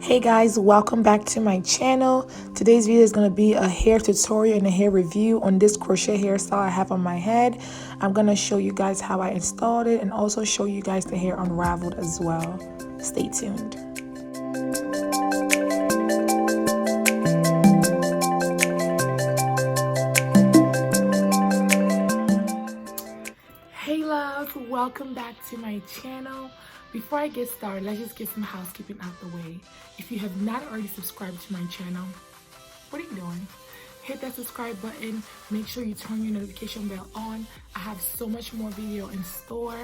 Hey guys, welcome back to my channel. Today's video is going to be a hair tutorial and a hair review on this crochet hairstyle I have on my head. I'm going to show you guys how I installed it and also show you guys the hair unraveled as well. Stay tuned. Hey loves, welcome back to my channel. Before I get started, let's just get some housekeeping out the way. If you have not already subscribed to my channel, what are you doing? Hit that subscribe button. Make sure you turn your notification bell on. I have so much more video in store,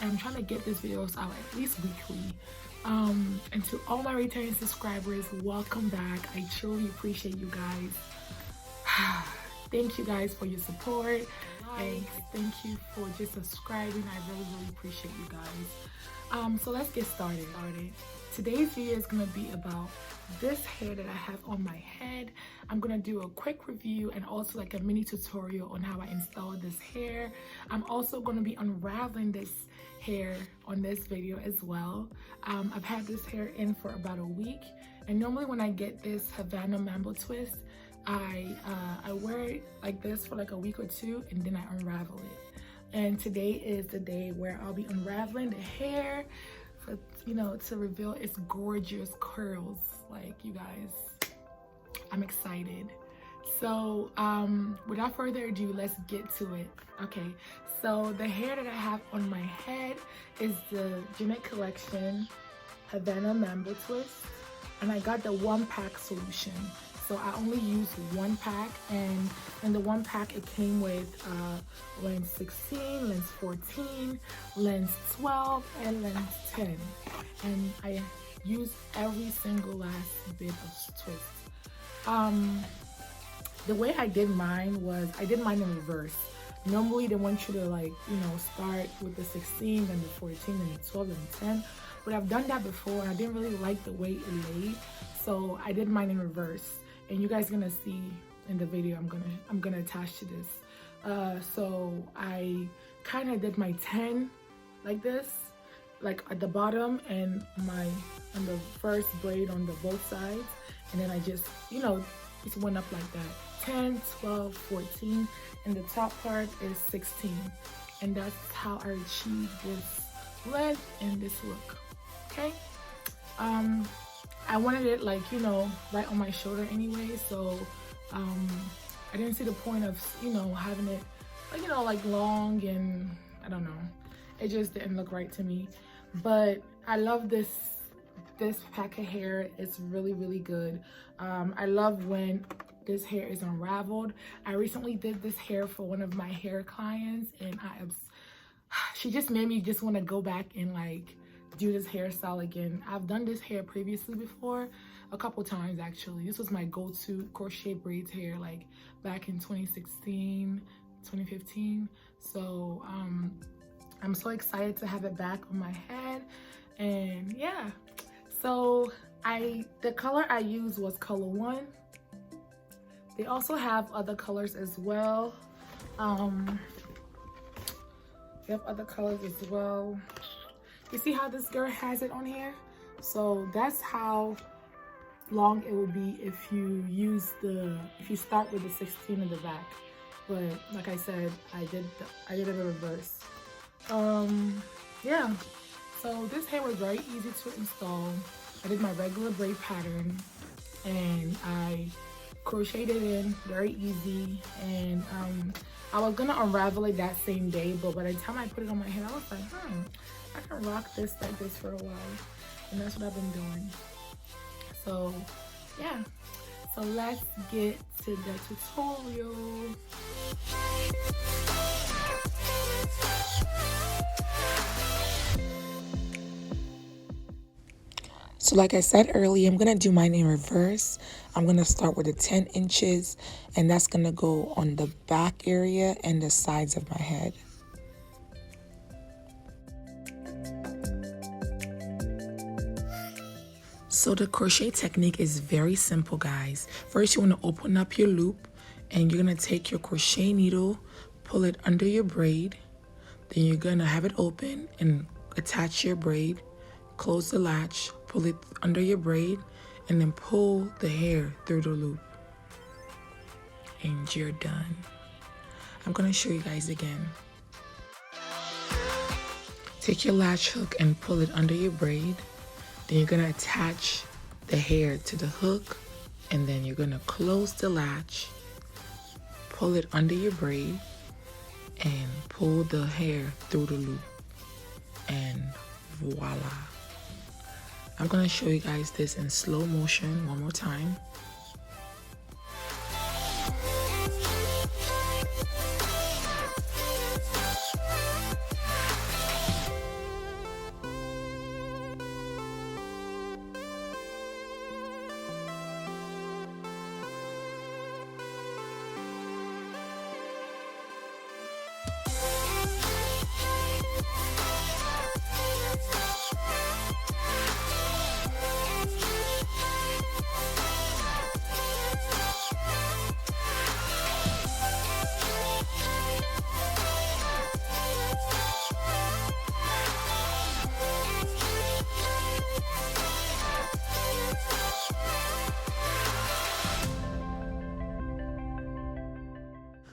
and I'm trying to get these videos out at least weekly. And to all my returning subscribers, welcome back. I truly appreciate you guys. Thank you guys for your support, and thank you for just subscribing. I really appreciate you guys. So let's get started. Today's video is going to be about this hair that I have on my head. I'm going to do a quick review and also like a mini tutorial on how I installed this hair. I'm also going to be unraveling this hair on this video as well. I've had this hair in for about a week, and normally when I get this Havana Mambo twist, I wear it like this for like a week or two, and then I unravel it. And today is the day where I'll be unraveling the hair for, to reveal its gorgeous curls. Like, you guys, I'm excited. So without further ado, let's get to it. Okay, so the hair that I have on my head is the Janet Collection Havana Mambo twist, and I got the 1-pack solution. So I only used 1 pack, and in the 1 pack it came with lens 16, lens 14, lens 12, and lens 10. And I used every single last bit of twist. The way I did mine was, I did mine in reverse. Normally they want you to start with the 16, then the 14, then the 12, then the 10. But I've done that before, and I didn't really like the way it laid. So I did mine in reverse. And you guys are gonna see in the video I'm gonna attach to this. So I kind of did my 10 like this, like at the bottom, and on the first braid on the both sides, and then I just just went up like that. 10, 12, 14, and the top part is 16, and that's how I achieved this length and this look. Okay. I wanted it right on my shoulder anyway, so I didn't see the point of having it like long, and I don't know, it just didn't look right to me. But I love this pack of hair. It's really good. I love when this hair is unraveled. I recently did this hair for one of my hair clients, and she just made me just want to go back and do this hairstyle again. I've done this hair previously before, a couple times actually. This was my go-to crochet braids hair back in 2016, 2015. So I'm so excited to have it back on my head. And yeah, so the color I used was color 1. They also have other colors as well. They have other colors as well. You see how this girl has it on here? So that's how long it will be if you start with the 16 in the back. But like I said, I did it in reverse. Yeah. So this hair was very easy to install. I did my regular braid pattern, and I crocheted it in very easy. And I was gonna unravel it that same day, but by the time I put it on my head, I was like, I can rock this like this for a while, and that's what I've been doing. So yeah, so let's get to the tutorial. So like I said earlier, I'm gonna do mine in reverse. I'm gonna start with the 10 inches, and that's gonna go on the back area and the sides of my head. So the crochet technique is very simple, guys. First, you want to open up your loop, and you're going to take your crochet needle, pull it under your braid. Then you're going to have it open and attach your braid, close the latch, pull it under your braid, and then pull the hair through the loop. And you're done. I'm gonna show you guys again. Take your latch hook and pull it under your braid. Then you're gonna attach the hair to the hook, and then you're gonna close the latch, pull it under your braid, and pull the hair through the loop. And voila. I'm gonna show you guys this in slow motion one more time.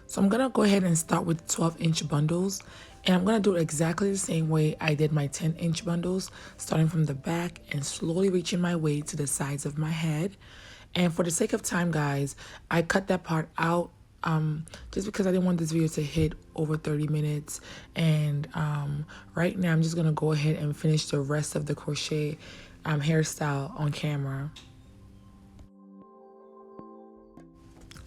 So I'm gonna go ahead and start with 12-inch bundles, and I'm gonna do it exactly the same way I did my 10-inch bundles, starting from the back and slowly reaching my way to the sides of my head. And for the sake of time, guys, I cut that part out just because I didn't want this video to hit over 30 minutes. And right now I'm just gonna go ahead and finish the rest of the crochet hairstyle on camera.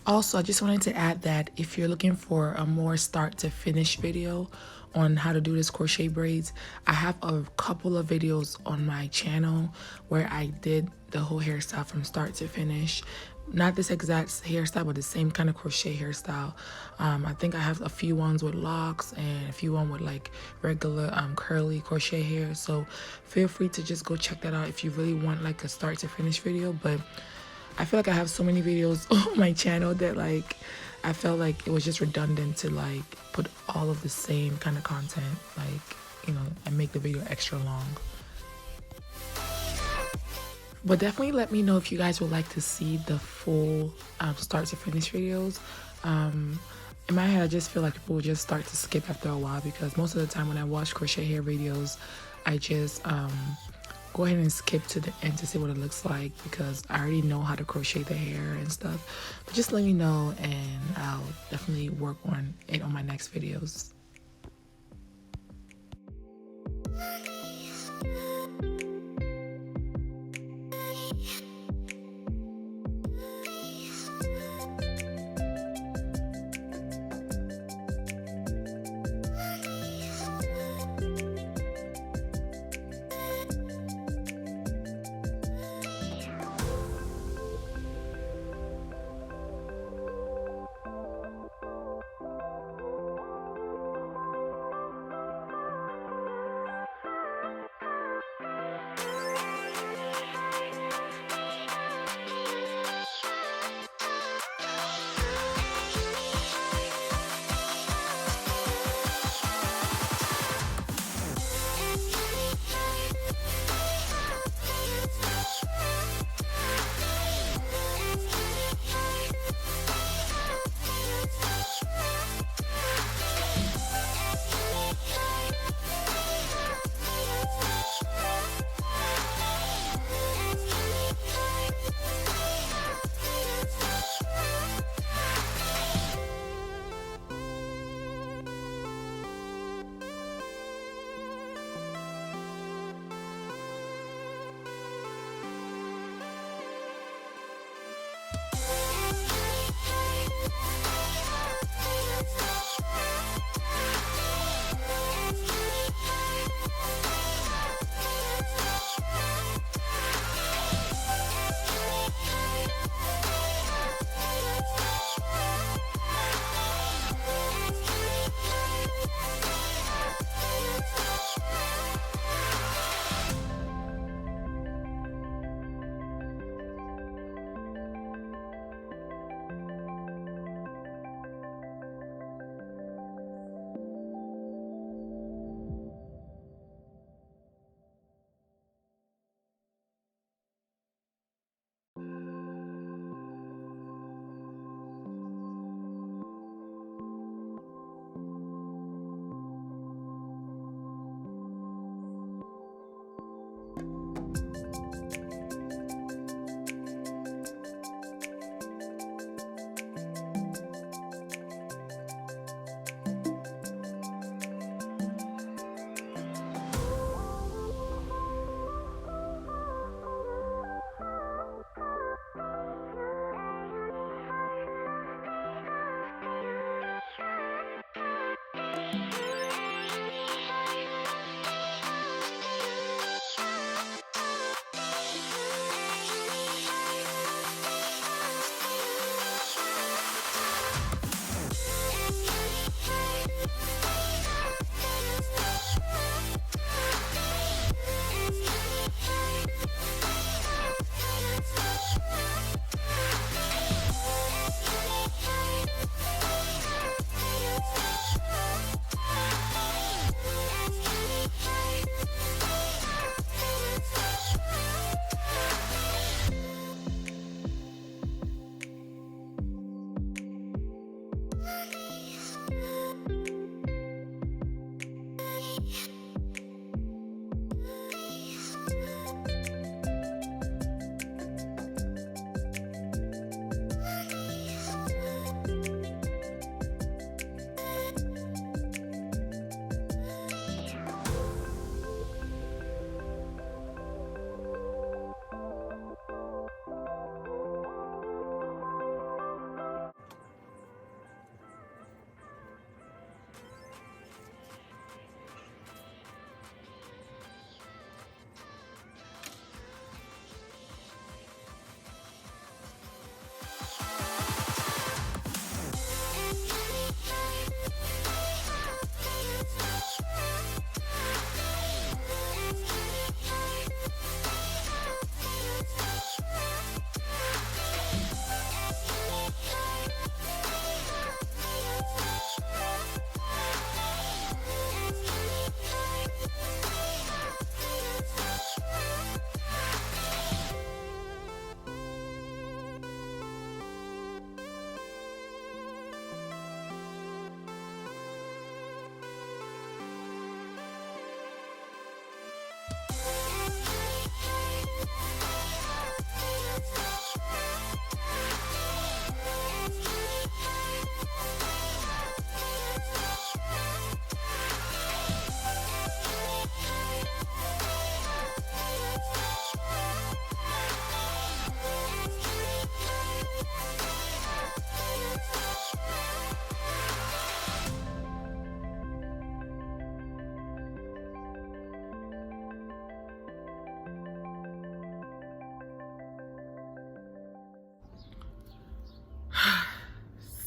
Also, I just wanted to add that if you're looking for a more start to finish video on how to do this crochet braids, I have a couple of videos on my channel where I did the whole hairstyle from start to finish. Not this exact hairstyle, but the same kind of crochet hairstyle. I think I have a few ones with locks and a few ones with like regular curly crochet hair. So feel free to just go check that out if you really want like a start to finish video. But I feel like I have so many videos on my channel that like I felt like it was just redundant to like put all of the same kind of content, like, you know, and make the video extra long. But definitely let me know if you guys would like to see the full start to finish videos. In my head, I just feel like people will just start to skip after a while, because most of the time when I watch crochet hair videos, I just go ahead and skip to the end to see what it looks like, because I already know how to crochet the hair and stuff. But just let me know and I'll definitely work on it on my next videos.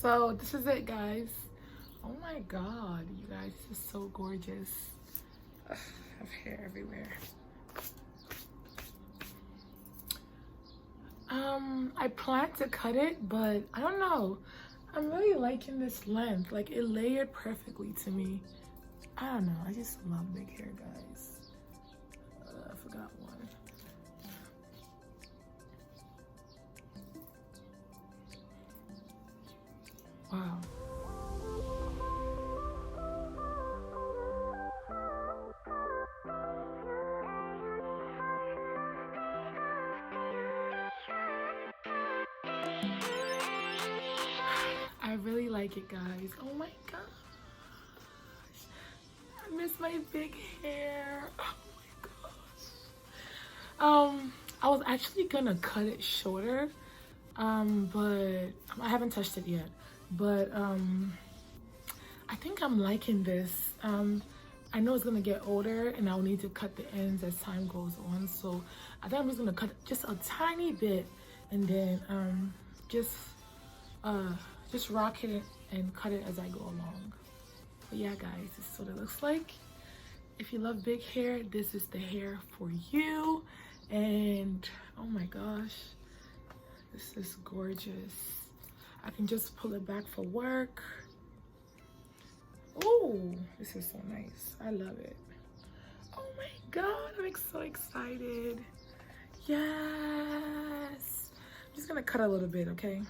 So this is it, guys. Oh my god, you guys, this is so gorgeous. Ugh, I have hair everywhere. I plan to cut it, but I don't know. I'm really liking this length. Like, it layered perfectly to me. I don't know. I just love big hair, guys. I forgot one. Wow. I really like it, guys. Oh my gosh. I miss my big hair. Oh my gosh. I was actually gonna cut it shorter, but I haven't touched it yet. But I think I'm liking this. I know it's gonna get older and I'll need to cut the ends as time goes on. So I think I'm just gonna cut just a tiny bit and then just rock it and cut it as I go along. But yeah, guys, this is what it looks like. If you love big hair, this is the hair for you. And oh my gosh, this is gorgeous. I can just pull it back for work. Oh, this is so nice. I love it. Oh my god, I'm so excited. Yes. I'm just gonna cut a little bit, okay?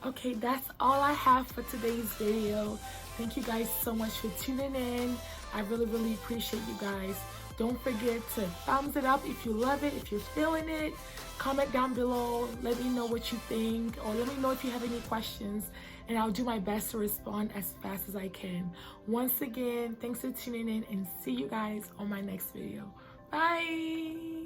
Okay, that's all I have for today's video. Thank you guys so much for tuning in. I really appreciate you guys. Don't forget to thumbs it up if you love it, if you're feeling it. Comment down below, let me know what you think, or let me know if you have any questions, and I'll do my best to respond as fast as I can. Once again, thanks for tuning in, and see you guys on my next video. Bye!